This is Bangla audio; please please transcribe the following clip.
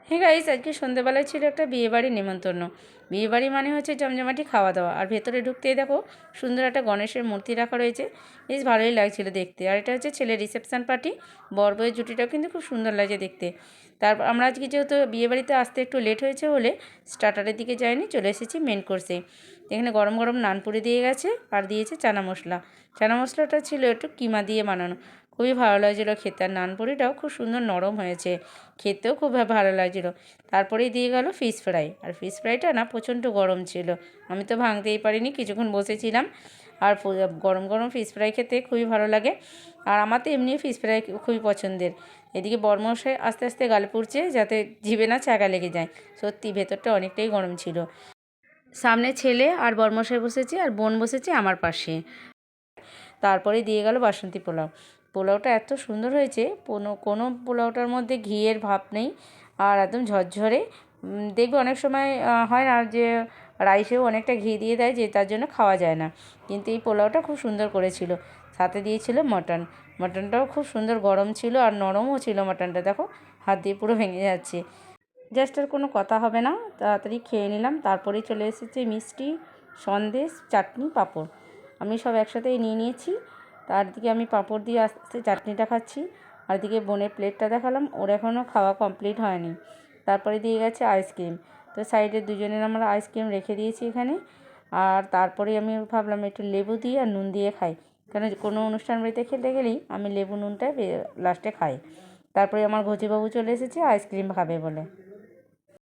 হে গাইস, আজকে সন্ধ্যেবেলায় ছিল একটা বিয়েবাড়ির নেমন্তন্ন। বিয়েবাড়ি মানে হচ্ছে জমজমাটি খাওয়া দাওয়া। আর ভেতরে ঢুকতেই দেখো সুন্দর একটা গণেশের মূর্তি রাখা রয়েছে, বেশ ভালোই লাগছিল দেখতে। আর এটা হচ্ছে ছেলের রিসেপশন পার্টি, বর বউয়ের জুটিটাও কিন্তু খুব সুন্দর লাগছে দেখতে। তারপর আমরা আজকে যেহেতু বিয়েবাড়িতে আসতে একটু লেট হয়েছে বলে স্টার্টারের দিকে যাইনি, চলে এসেছি মেন কোর্সে। এখানে গরম গরম নান পুরি দিয়ে গেছে আর দিয়েছে চানা মশলা। চানা মশলাটা ছিল একটু কিমা দিয়ে বানানো, খুবই ভালো লাগছিলো খেতে। আর নান পুরিটাও খুব সুন্দর নরম হয়েছে, খেতেও খুব ভালো লাগছিলো। তারপরেই দিয়ে গেল ফিশ ফ্রাই। আর ফিশ ফ্রাইটা না প্রচণ্ড গরম ছিল, আমি তো ভাঙতেই পারিনি, কিছুক্ষণ বসেছিলাম। আর গরম গরম ফিশ ফ্রাই খেতে খুবই ভালো লাগে। আর আমার তো এমনি ফিশ ফ্রাই খুবই পছন্দের। এদিকে বরমশাই আস্তে আস্তে গাল পুড়ছে যাতে জিভে না চাগা লেগে যায়। সত্যি ভেতরটা অনেকটাই গরম ছিল। সামনে ছেলে আর বরমশাই বসেছে আর বোন বসেছে আমার পাশে। তারপরে দিয়ে গেল বাসন্তী পোলাও। পোলাওটা এত সুন্দর হয়েছে, কোনো পোলাওটার মধ্যে ঘিয়ের ভাব নেই, আর একদম ঝরঝরে। দেখবে অনেক সময় হয় না যে রাইসেও অনেকটা ঘি দিয়ে দেয়, যে তার জন্য খাওয়া যায় না। কিন্তু এই পোলাওটা খুব সুন্দর করেছিল। সাথে দিয়েছিল মটন। মটনটাও খুব সুন্দর গরম ছিল আর নরমও ছিল মটনটা, দেখো হাত দিয়ে পুরো ভেঙে যাচ্ছে। জাস্ট আর কোনো কথা হবে না, তাড়াতাড়ি খেয়ে নিলাম। তারপরেই চলে এসেছে মিষ্টি, সন্দেশ, চাটনি, পাঁপড়। আমি সব একসাথেই নিয়ে নিয়েছি। তার দিকে আমি পাঁপড় দিয়ে আস্তে আস্তে চাটনিটা খাচ্ছি, আর দিকে বোনের প্লেটটা দেখালাম, ওর এখনও খাওয়া কমপ্লিট হয়নি। তারপরে দিয়ে গেছে আইসক্রিম। তো সাইডে দুজনের আমরা আইসক্রিম রেখে দিয়েছি এখানে। আর তারপরে আমি ভাবলাম একটু লেবু দিয়ে আর নুন দিয়ে খাই, কেন কোনো অনুষ্ঠান বাড়িতে খেতে গেলেই আমি লেবু নুনটা লাস্টে খাই। তারপরে আমার ঘচিবাবু চলে এসেছে আইসক্রিম খাবে বলে।